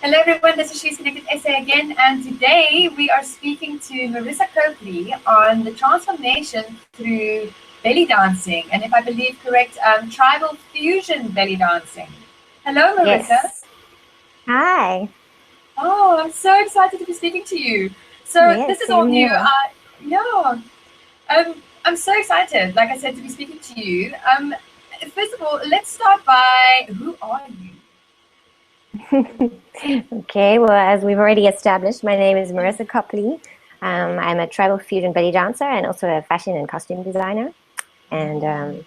Hello everyone, this is She's Connected SA again, and today we are speaking to Marisa Copley on the transformation through belly dancing, and if I believe correct, tribal fusion belly dancing. Hello Marisa. Yes. Hi. Oh, I'm so excited to be speaking to you. So Yes, this is all same new. here. Yeah, I'm so excited, like I said, to be speaking to you. First of all, let's start by who are you? Okay, well, as we've already established, my name is Marisa Copley. I'm a tribal fusion belly dancer and also a fashion and costume designer. And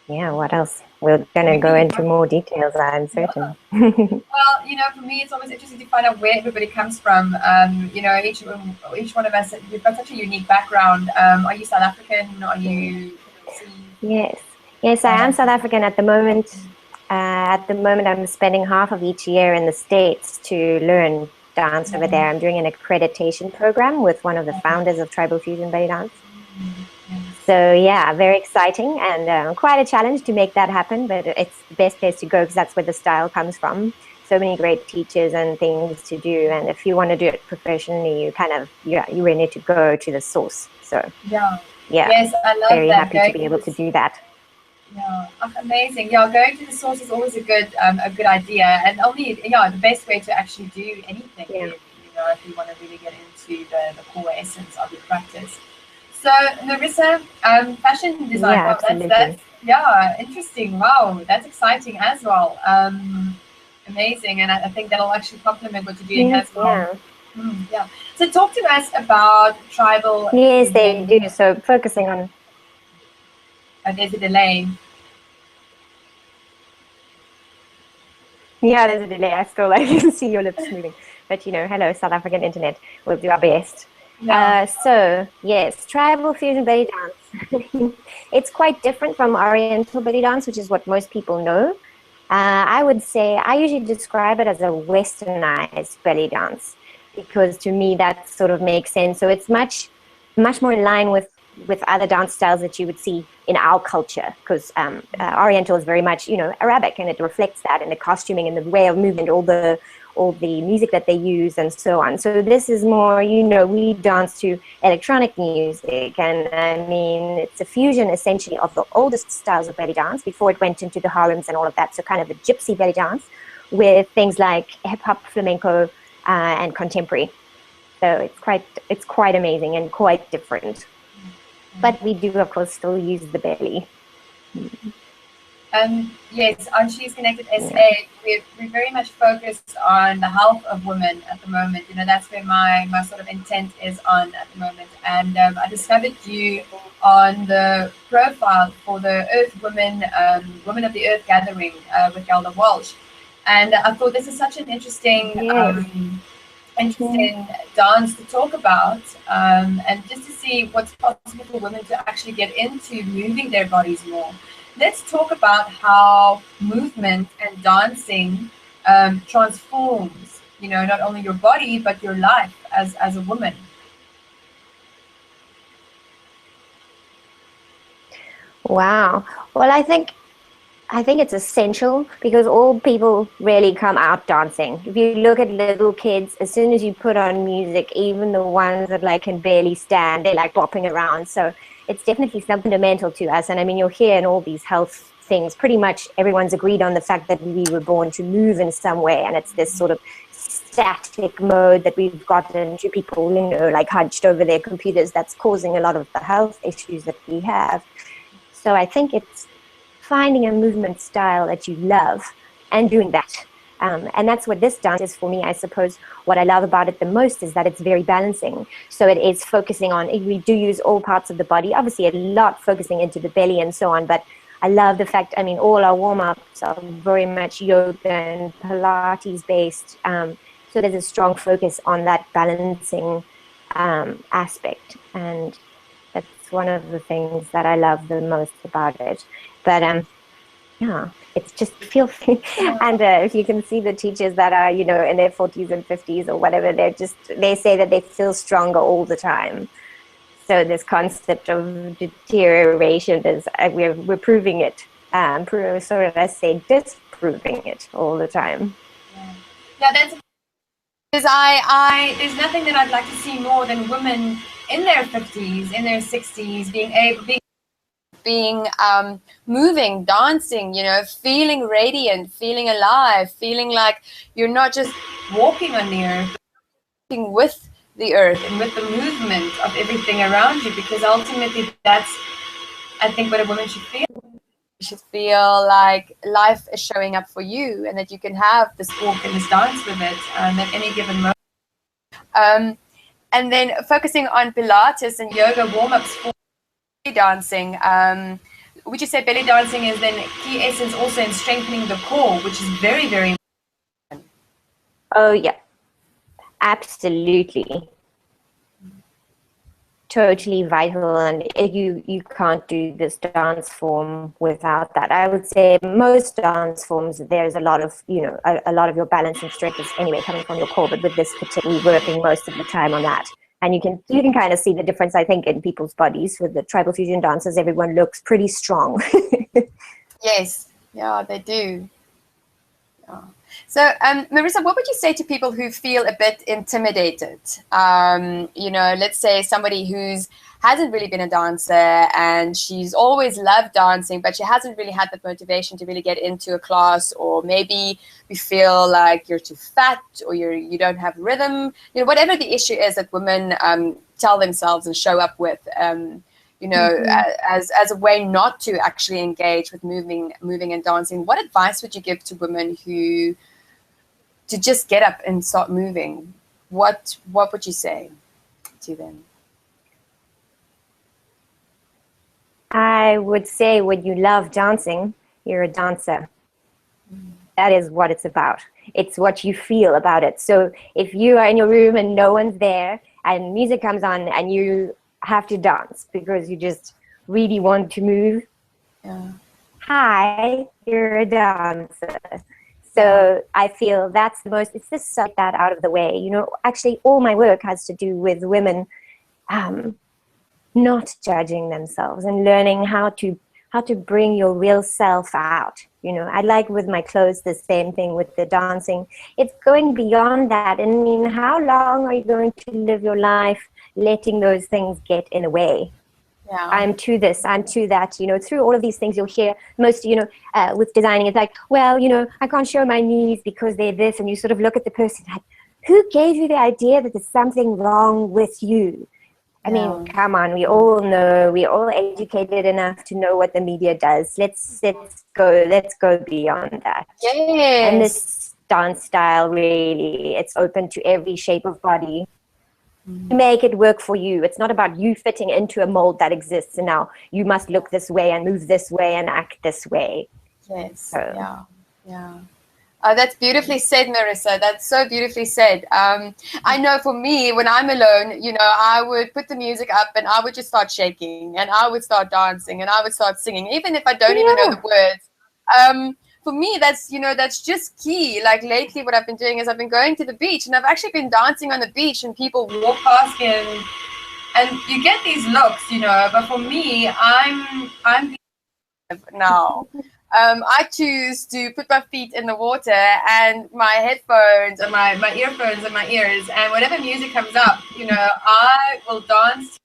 yeah, what else? We're going to go into more details, I'm certain. Well, for me, it's always interesting to find out where everybody comes from. Each one of us, we've got such a unique background. Are you South African? Are you? Yes. Yes, I am South African at the moment. I'm spending half of each year in the States to learn dance over there. I'm doing an accreditation program with one of the founders of Tribal Fusion Bellydance. So yeah, very exciting and quite a challenge to make that happen, but it's the best place to go because that's where the style comes from. So many great teachers and things to do, and if you want to do it professionally, you really need to go to the source. So yeah, yeah, yes, I love very that. happy to be able to do that. Yeah, amazing. Yeah, going to the source is always a good idea, and only the best way to actually do anything. Yeah. If you want to really get into the core essence of your practice. So, Marissa, fashion design. Yeah, Wow, absolutely. that's interesting. Wow, that's exciting as well. Amazing, and I think that'll actually complement what you're doing Yes, as well. yeah. Yeah. So, talk to us about tribal Yes, they fusion. do. So focusing on, There's a delay. yeah, there's a delay. I still can see your lips moving. But hello, South African internet. We'll do our best. Yeah. So yes, tribal fusion belly dance. It's quite different from Oriental belly dance, which is what most people know. I would say I usually describe it as a westernized belly dance because to me that sort of makes sense. So it's much more in line with other dance styles that you would see in our culture, because Oriental is very much Arabic, and it reflects that in the costuming and the way of movement, all the music that they use and so on. So this is more, we dance to electronic music, and I mean, it's a fusion essentially of the oldest styles of belly dance before it went into the harems and all of that. So kind of a gypsy belly dance with things like hip hop, flamenco, and contemporary. So it's quite amazing and quite different. But we do, of course, still use the belly. Yes, on She's Connected Yeah. SA, we're very much focused on the health of women at the moment. That's where my sort of intent is on at the moment. And I discovered you on the profile for the Earth Women, Women of the Earth gathering with Elder Walsh. And I thought this is such an Yes. interesting dance to talk about, and just to see what's possible for women to actually get into moving their bodies more. Let's talk about how movement and dancing transforms, not only your body but your life as a woman. Wow. Well, I think it's essential because all people really come out dancing. If you look at little kids, as soon as you put on music, even the ones that can barely stand, they're bopping around. So it's definitely fundamental to us. And I mean, you'll hear in all these health things, pretty much everyone's agreed on the fact that we were born to move in some way. And it's this sort of static mode that we've gotten to people, hunched over their computers, that's causing a lot of the health issues that we have. So I think it's finding a movement style that you love and doing that. And that's what this dance is for me, I suppose. What I love about it the most is that it's very balancing. So it is focusing on, we do use all parts of the body, obviously a lot focusing into the belly and so on, but I love the fact, I mean, all our warm-ups are very much yoga and Pilates based. So there's a strong focus on that balancing aspect. And that's one of the things that I love the most about it. But yeah, it's just feel and if you can see the teachers that are in their 40s and 50s or whatever, they say that they feel stronger all the time. So this concept of deterioration is we're proving it. So let's say disproving it all the time. Yeah, that's because I there's nothing that I'd like to see more than women in their 50s, in their 60s, being moving, dancing, you know, feeling radiant, feeling alive, feeling like you're not just walking on the earth, but walking with the earth and with the movement of everything around you, because ultimately that's, I think, what a woman should feel. You should feel like life is showing up for you and that you can have this walk and this dance with it at any given moment. And then focusing on Pilates and yoga warm-ups for belly dancing. Would you say belly dancing is then key essence also in strengthening the core, which is very, very important? Oh, yeah, absolutely. Totally vital, and you can't do this dance form without that. I would say most dance forms, there's a lot of, you know, a lot of your balance and strength is anyway coming from your core, but with this particularly working most of the time on that. And you can kind of see the difference, I think, in people's bodies. With the tribal fusion dancers, everyone looks pretty strong. Yes, yeah, they do. Yeah. So, Marisa, what would you say to people who feel a bit intimidated? You know, let's say somebody who's hasn't really been a dancer and she's always loved dancing, but she hasn't really had the motivation to really get into a class, or maybe you feel like you're too fat or you don't have rhythm. You know, whatever the issue is that women tell themselves and show up with. You know, as a way not to actually engage with moving and dancing. What advice would you give to women who to just get up and start moving? What would you say to them? I would say when you love dancing, you're a dancer. That is what it's about. It's what you feel about it. So if you are in your room and no one's there and music comes on and you have to dance because you just really want to move, hi, you're a dancer. So I feel that's the most, it's just suck that out of the way. You know, actually all my work has to do with women not judging themselves and learning how to bring your real self out. You know, I like with my clothes the same thing with the dancing. It's going beyond that. I mean, how long are you going to live your life letting those things get in the way? Yeah. I'm to this, I'm to that, you know, through all of these things you'll hear most, you know, with designing, it's like, well, you know, I can't show my knees because they're this, and you sort of look at the person like, who gave you the idea that there's something wrong with you? I mean, come on, we all know, we're all educated enough to know what the media does. Let's go beyond that. Yes. And this dance style, really, it's open to every shape of body. Make it work for you. It's not about you fitting into a mold that exists and now you must look this way and move this way and act this way. Yes. So. Yeah. That's beautifully said, Marisa. That's so beautifully said. I know for me, when I'm alone, you know, I would put the music up and I would just start shaking and I would start dancing and I would start singing, even if I don't even know the words. For me, that's, you know, that's just key. Like lately, what I've been doing is I've been going to the beach and I've actually been dancing on the beach and people walk past me and you get these looks, you know. But for me, I'm now. I choose to put my feet in the water and my headphones and my earphones in my ears, and whatever music comes up, you know, I will dance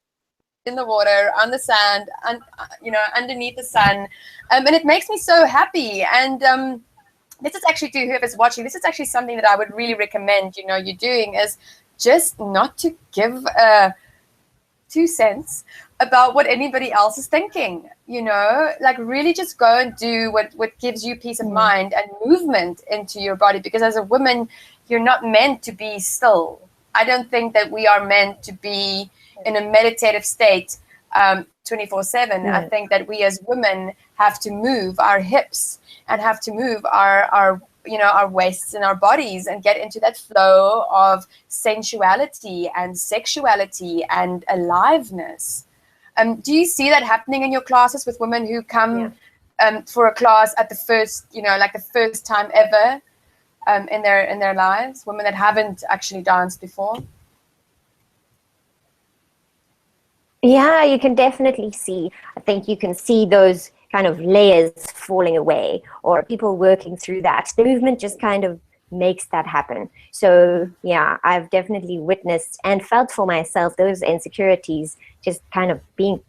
in the water, on the sand, and you know, underneath the sun, and it makes me so happy. And this is actually, to whoever's watching, this is actually something that I would really recommend, you know, you doing, is just not to give 2 cents about what anybody else is thinking, you know, like really just go and do what gives you peace of mind and movement into your body. Because as a woman, you're not meant to be still. I don't think that we are meant to be in a meditative state 24/7. I think that we as women have to move our hips and have to move our you know, our waists and our bodies and get into that flow of sensuality and sexuality and aliveness. Do you see that happening in your classes with women who come for a class at the first, you know, like the first time ever in their lives, women that haven't actually danced before? Yeah, you can definitely see. I think you can see those kind of layers falling away, or people working through that. The movement just kind of makes that happen. So yeah, I've definitely witnessed and felt for myself those insecurities just kind of being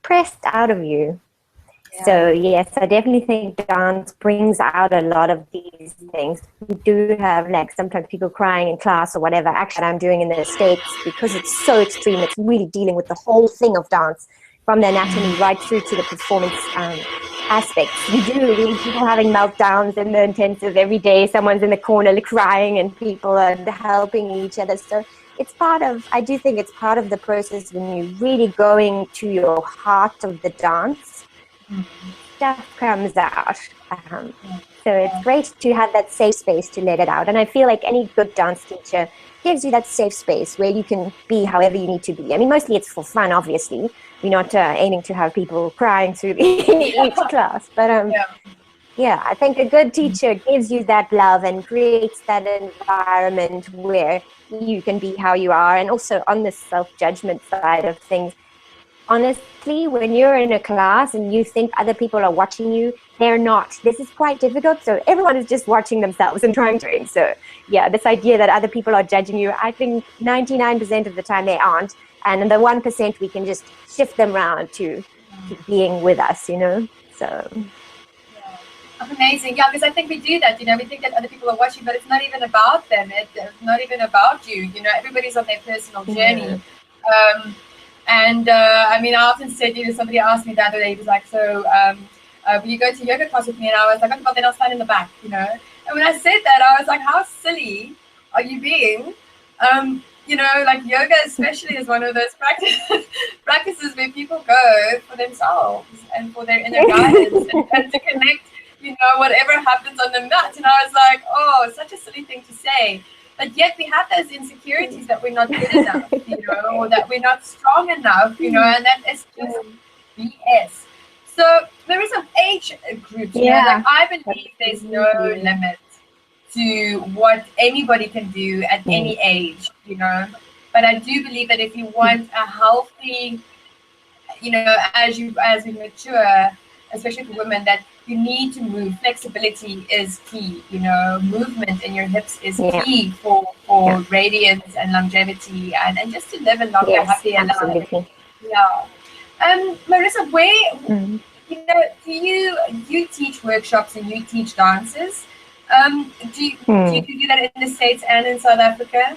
pressed out of you. So yes, I definitely think dance brings out a lot of these things. We do have like sometimes people crying in class or whatever. Actually, I'm doing in the States, because it's so extreme. It's really dealing with the whole thing of dance, from the anatomy right through to the performance aspects. You do really people having meltdowns in the intensive every day. Someone's in the corner crying, and people are helping each other. So it's part of. I do think it's part of the process when you're really going to your heart of the dance. Stuff comes out. So it's great to have that safe space to let it out. And I feel like any good dance teacher gives you that safe space where you can be however you need to be. I mean, mostly it's for fun, obviously. We're not aiming to have people crying through each class. But yeah, I think a good teacher gives you that love and creates that environment where you can be how you are. And also on the self-judgment side of things, honestly, when you're in a class and you think other people are watching you, they're not. This is quite difficult. So everyone is just watching themselves and trying to. So yeah, this idea that other people are judging you, I think 99% of the time they aren't. And in the 1%, we can just shift them around to being with us, So amazing. Yeah, because I think we do that, we think that other people are watching, but it's not even about them. It's not even about you. Everybody's on their personal journey. I mean, I often said, somebody asked me the other day, he was like, so will you go to yoga class with me? And I was like, okay, but then I'll stand in the back, And when I said that, I was like, how silly are you being? Like yoga especially is one of those practices where people go for themselves and for their inner guidance and to connect, whatever happens on the mat. And I was like, oh, such a silly thing to say. But yet we have those insecurities that we're not good enough, or that we're not strong enough, and that is just BS. So there is an age group, like I believe there's no limit to what anybody can do at any age, But I do believe that if you want a healthy, as we mature, especially for women, that you need to move. Flexibility is key. Movement in your hips is key for radiance and longevity, and just to live a longer, happier life. Yeah. Marisa, where do you teach workshops and you teach dances? Do you do that in the States and in South Africa?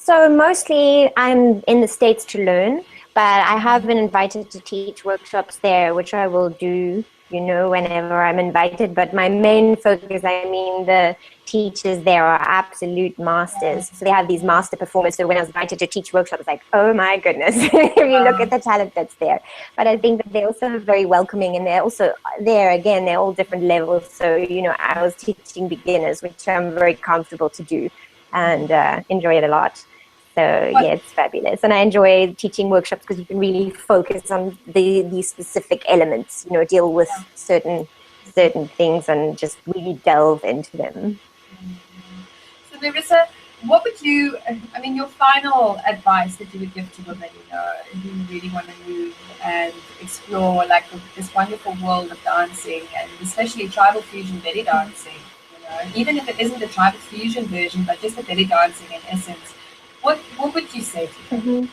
So mostly I'm in the States to learn, but I have been invited to teach workshops there, which I will do, whenever I'm invited. But my main focus, the teachers there are absolute masters. So they have these master performers. So when I was invited to teach workshops, it's like, oh my goodness, if you look at the talent that's there. But I think that they're also very welcoming, and they're also there, again, they're all different levels. So, I was teaching beginners, which I'm very comfortable to do and enjoy it a lot. So yeah, it's fabulous. And I enjoy teaching workshops because you can really focus on these specific elements, deal with certain things and just really delve into them. So Marisa, what would your final advice that you would give to women, who really want to move and explore like this wonderful world of dancing, and especially tribal fusion belly dancing, even if it isn't the tribal fusion version, but just the belly dancing in essence? What would you say to them?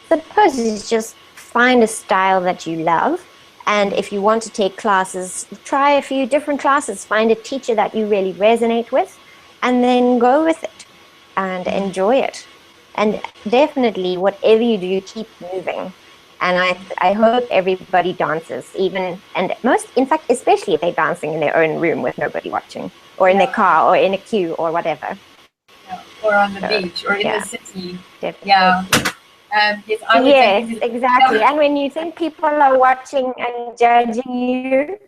Suppose it's just find a style that you love, and if you want to take classes, try a few different classes, find a teacher that you really resonate with, and then go with it and enjoy it. And definitely, whatever you do, keep moving. And I hope everybody dances, in fact, especially if they're dancing in their own room with nobody watching, or in their car, or in a queue, or whatever. Or on the beach, or in the city. Definitely. Yeah. Yes, exactly. And when you think people are watching and judging you,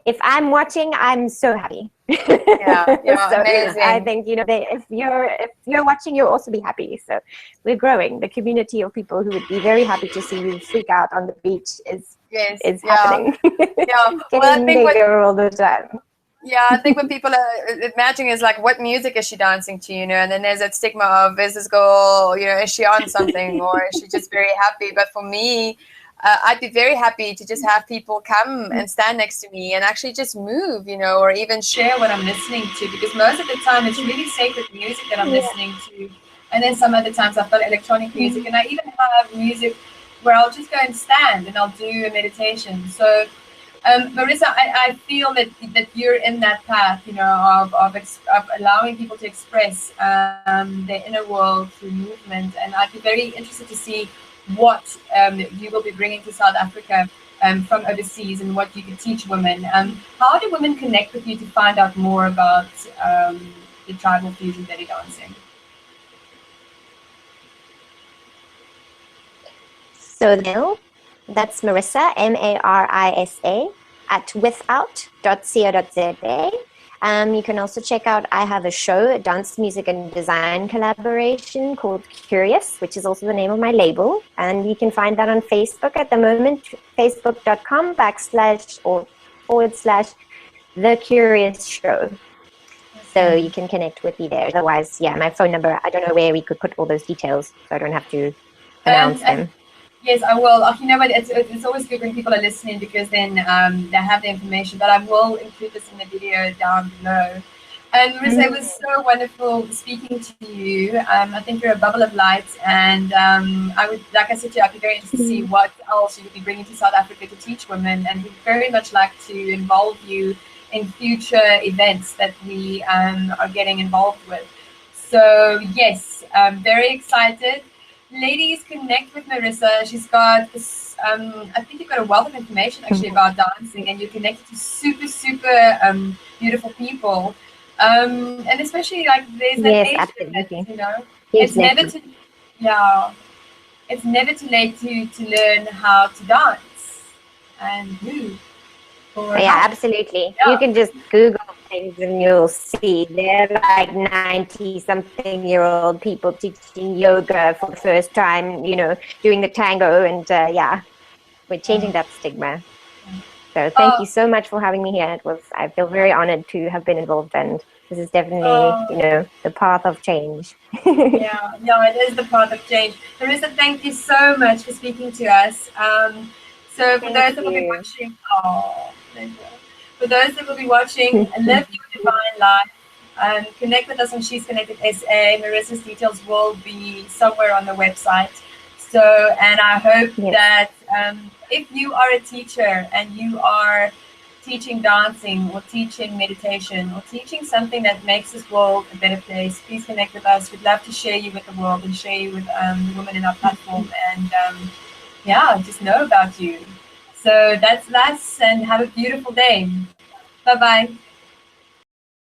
if I'm watching, I'm so happy. Yeah, so amazing. I think if you're watching, you'll also be happy. So we're growing. The community of people who would be very happy to see you freak out on the beach is happening. Yeah, well, I think bigger all the time. Yeah, I think what people are imagining is like, what music is she dancing to, and then there's that stigma of, is this girl, is she on something, or is she just very happy? But for me, I'd be very happy to just have people come and stand next to me and actually just move, you know, or even share what I'm listening to, because most of the time it's really sacred music that I'm listening to. And then some other times I've got electronic music, and I even have music where I'll just go and stand and I'll do a meditation. So, Marisa, I feel that you're in that path, you know, of allowing people to express their inner world through movement. And I'd be very interested to see what you will be bringing to South Africa from overseas, and what you could teach women. How do women connect with you to find out more about the tribal fusion belly dancing? So that's Marisa, Marisa, at without.co.za. You can also check out, I have a show, a dance, music, and design collaboration called Curious, which is also the name of my label. And you can find that on Facebook at the moment, facebook.com/or// The Curious Show. So you can connect with me there. Otherwise, yeah, my phone number, I don't know where we could put all those details, so I don't have to announce them. Yes, I will. You know what? It's always good when people are listening, because then they have the information. But I will include this in the video down below. And Marisa, it was so wonderful speaking to you. I think you're a bubble of light, and I would, like I said to you, I'd be very interested to see what else you would be bringing to South Africa to teach women, and we'd very much like to involve you in future events that we are getting involved with. So yes, very excited. Ladies, connect with Marisa. She's got this, I think you've got a wealth of information actually about dancing, and you're connected to super, super beautiful people. And especially like there's that age limit, you know. It's never too, it's never too late to learn how to dance and move. Yeah, absolutely. You can just Google things and you'll see they're like 90-something-year-old people teaching yoga for the first time, you know, doing the tango, and we're changing that stigma. So thank you so much for having me here. I feel very honored to have been involved, and this is definitely, you know, the path of change. Yeah, it is the path of change. Marisa, thank you so much for speaking to us. So for those that will be watching, for those that will be watching, live your divine life. Connect with us on She's Connected SA. Marisa's details will be somewhere on the website. So, and I hope that if you are a teacher and you are teaching dancing or teaching meditation or teaching something that makes this world a better place, please connect with us. We'd love to share you with the world and share you with the women in our platform, and just know about you. So that's and have a beautiful day. Bye-bye.